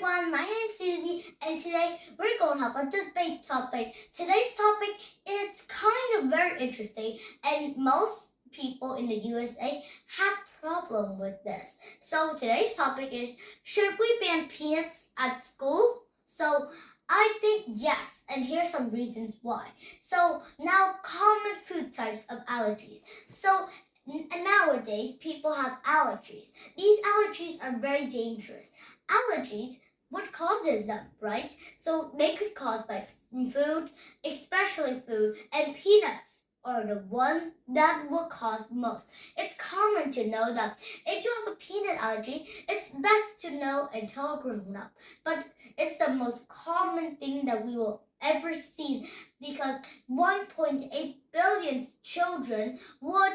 everyone, my name is Susie and today we're going to have a debate topic. Today's topic is kind of very interesting and most people in the USA have problem with this. So today's topic is, should we ban peanuts at school? So I think yes, and here's some reasons why. So now common food types of allergies. So nowadays people have allergies. These allergies are very dangerous. Allergies, what causes them, right? So they could cause by food, especially food, and peanuts are the one that will cause most. It's common to know that if you have a peanut allergy, it's best to know until grown up. But it's the most common thing that we will ever see because 1.8 billion children would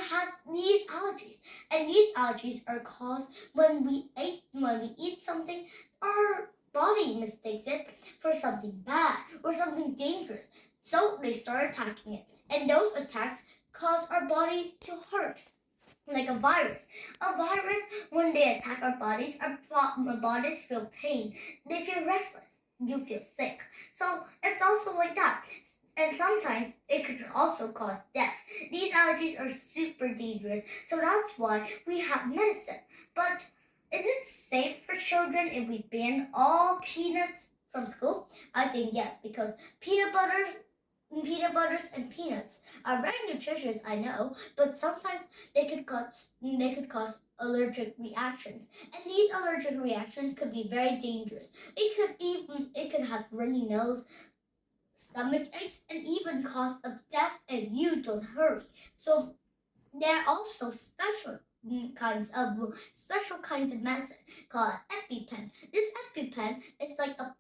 have these allergies, and these allergies are caused when we eat something our body mistakes it for something bad or something dangerous, so they start attacking it, and those attacks cause our body to hurt like a virus. When they attack our bodies, our bodies feel pain, they feel restless, you feel sick. So it's also like that. And sometimes it could also cause death. These allergies are super dangerous, so that's why we have medicine. But is it safe for children if we ban all peanuts from school? I think yes, because peanut butters and peanuts are very nutritious, I know, but sometimes they could cause allergic reactions, and these allergic reactions could be very dangerous. It could have runny nose, stomach aches, and even cause of death if you don't hurry. So there are also special kinds of medicine called EpiPen. This EpiPen is like a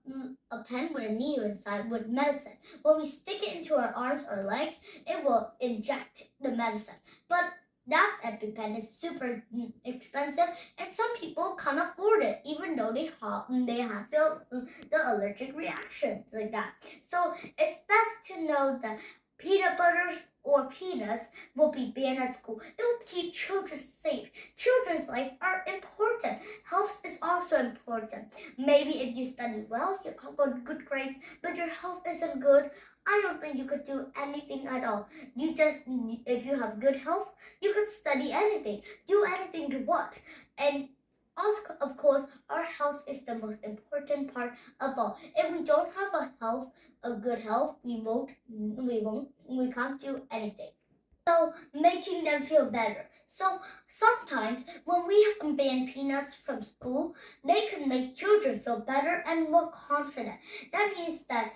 pen with a needle inside with medicine. When we stick it into our arms or legs, it will inject the medicine. But that EpiPen is super expensive, and some people can't afford it, even though they have the allergic reactions like that. So it's best to know that peanut butters or peanuts will be banned at school. They will keep children safe. Children's life are important. Health is also important. Maybe if you study well, you got good grades, but your health isn't good, I don't think you could do anything at all. If you have good health, you could study anything, do anything you want. And also, of course, our health is the most important part of all. If we don't have a good health, we can't do anything. So making them feel better. So sometimes when we ban peanuts from school, they can make children feel better and more confident. That means that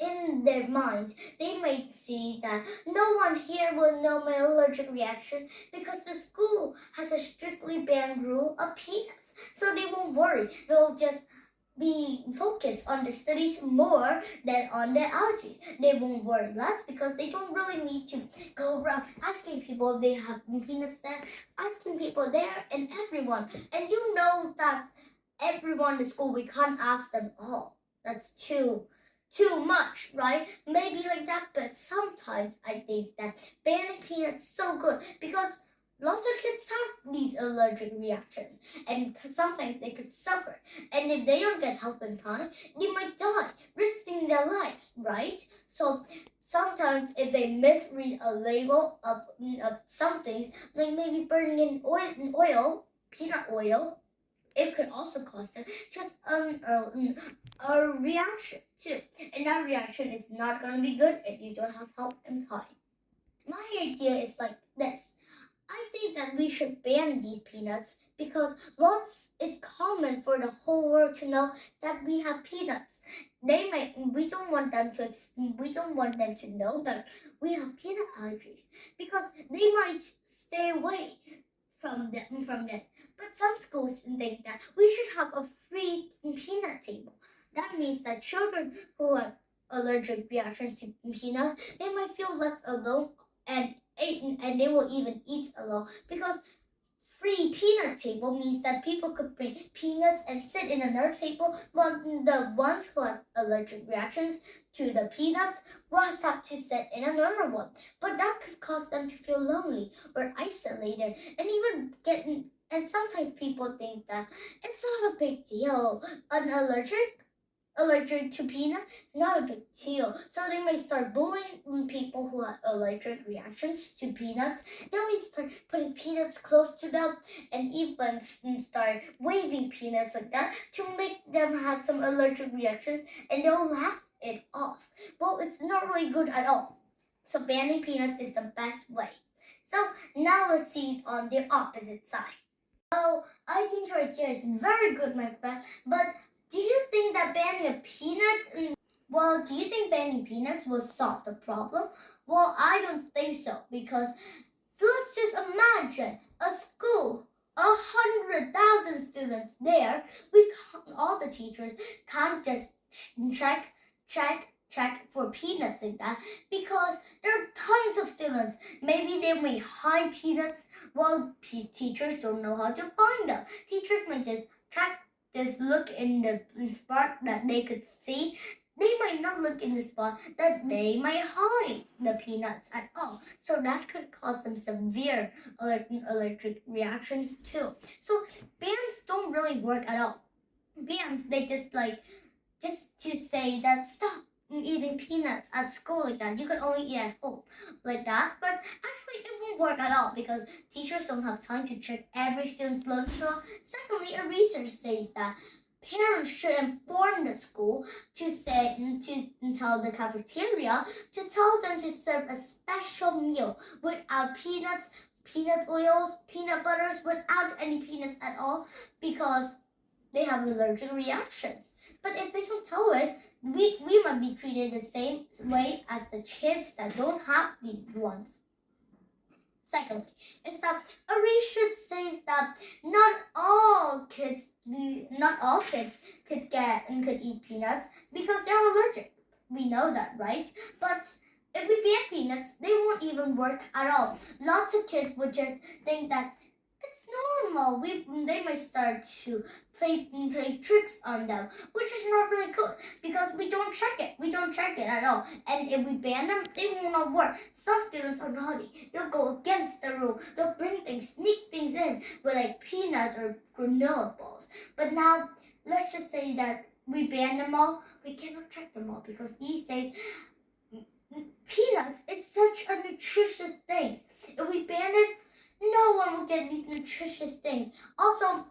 in their minds they may see that no one here will know my allergic reaction because the school has a strictly banned rule of peanuts. So they won't worry. They'll just be focused on the studies more than on their allergies. They won't worry less because they don't really need to go around asking people if they have peanuts there, asking people there and everyone. And you know that everyone in the school, we can't ask them all. That's too much, right? Maybe like that, but sometimes I think that banning peanuts is so good because lots of kids have these allergic reactions, and sometimes they could suffer. And if they don't get help in time, they might die, risking their lives, right? So sometimes if they misread a label of some things, like maybe burning in oil, peanut oil, it could also cause them just a reaction too. And that reaction is not going to be good if you don't have help in time. My idea is like this. I think that we should ban these peanuts because it's common for the whole world to know that we have peanuts. We don't want them to know that we have peanut allergies because they might stay away from them. But some schools think that we should have a free peanut table. That means that children who have allergic reactions to peanuts, they might feel left alone and they will even eat alone because free peanut table means that people could bring peanuts and sit in another table, while the ones who has allergic reactions to the peanuts will have to sit in another one. But that could cause them to feel lonely or isolated and even And sometimes people think that it's not a big deal. An allergic to peanut, not a big deal. So they may start bullying people who have allergic reactions to peanuts. They may start putting peanuts close to them and even start waving peanuts like that to make them have some allergic reactions, and they'll laugh it off. Well, it's not really good at all. So banning peanuts is the best way. So now let's see it on the opposite side. Oh, I think your idea is very good, my friend. But do you think that banning a peanut? Well, do you think banning peanuts will solve the problem? Well, I don't think so because let's just imagine a school, 100,000 students there. All the teachers can't just check for peanuts in that because there are tons of students. Maybe they may hide peanuts while teachers don't know how to find them. Teachers may just look in the spot that they could see. They might not look in the spot that they might hide the peanuts at all. So that could cause some severe allergic reactions too. So bans don't really work at all. Bans, they just to say that stop eating peanuts at school like that. You can only eat at home like that. But actually, it won't work at all because teachers don't have time to check every student's lunch box. Secondly, a research says that parents should inform the school to tell the cafeteria to tell them to serve a special meal without peanuts, peanut oils, peanut butters, without any peanuts at all because they have allergic reactions. But if they don't tell it, we might be treated the same way as the kids that don't have these ones. Secondly, is that a research says that not all kids could eat peanuts because they're allergic. We know that, right? But if we ban peanuts, they won't even work at all. Lots of kids would just think that it's normal. They might start to play tricks on them, which is not really good because we don't check it. We don't check it at all. And if we ban them, they will not work. Some students are naughty. They'll go against the rule. They'll sneak things in with like peanuts or granola balls. But now, let's just say that we ban them all. We cannot check them all because these days, peanuts is such a nutritious thing. If we ban it, no one will get these nutritious things. Also,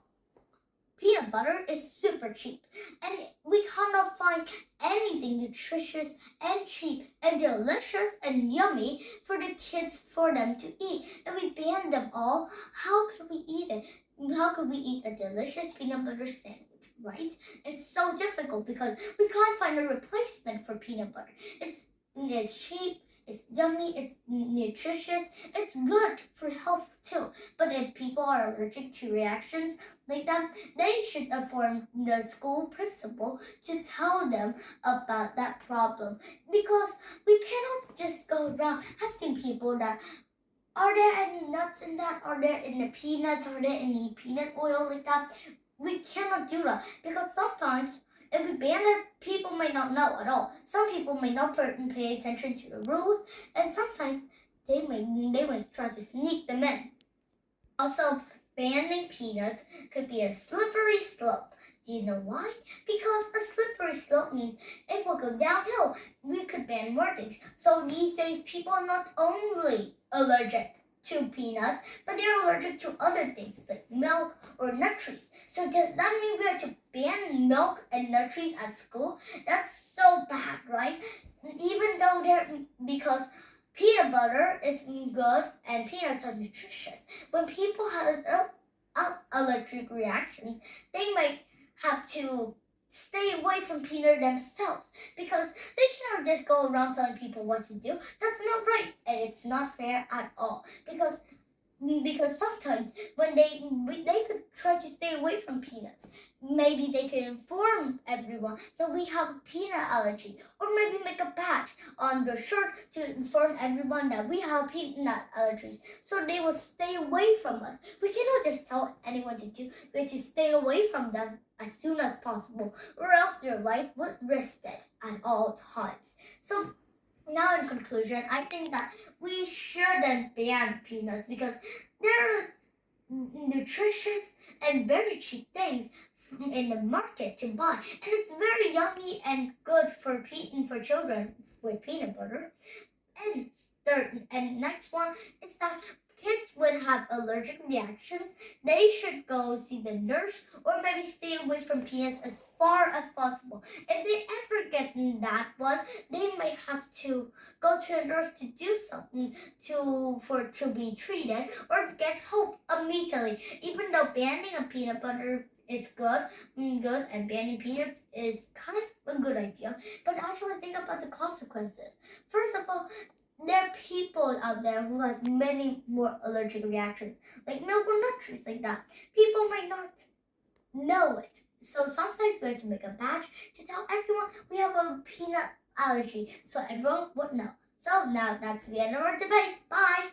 peanut butter is super cheap, and we cannot find anything nutritious and cheap and delicious and yummy for the kids for them to eat. If we ban them all, how could we eat it? How could we eat a delicious peanut butter sandwich, right? It's so difficult because we can't find a replacement for peanut butter. It's cheap, it's yummy, it's nutritious, it's good for health too. But if people are allergic to reactions like that, they should inform the school principal to tell them about that problem. Because we cannot just go around asking people that, are there any nuts in that? Are there any peanuts? Are there any peanut oil like that? We cannot do that because sometimes if we ban it, people may not know at all. Some people may not pay attention to the rules, and sometimes they may try to sneak them in. Also, banning peanuts could be a slippery slope. Do you know why? Because a slippery slope means it will go downhill. We could ban more things. So these days, people are not only allergic to peanuts, but they're allergic to other things like milk or nut trees. So does that mean we have to ban milk and nut trees at school? That's so bad, right? Even though because peanut butter is good and peanuts are nutritious. When people have allergic reactions, they might have to stay away from peanut themselves because they cannot just go around telling people what to do. That's not right, and it's not fair at all because sometimes when they could try to stay away from peanuts, maybe they could inform everyone that we have a peanut allergy, or maybe make a badge on the shirt to inform everyone that we have peanut allergies, so they will stay away from us. We cannot just tell anyone to do. We have to stay away from them as soon as possible, or else their life would risk it at all times. So now in conclusion, I think that we shouldn't ban peanuts because nutritious and very cheap things in the market to buy, and it's very yummy and good for children with peanut butter. And third and next one is that kids would have allergic reactions. They should go see the nurse or maybe stay away from peanuts as far as possible. If they ever get in that one, they may have to go to a nurse to do something to be treated or get help immediately. Even though banning a peanut butter is good, and banning peanuts is kind of a good idea, but actually think about the consequences. First of all, there are people out there who has many more allergic reactions, like milk or nut trees like that. People might not know it. So sometimes we have to make a badge to tell everyone we have a peanut allergy so everyone would know. So now that's the end of our debate. Bye!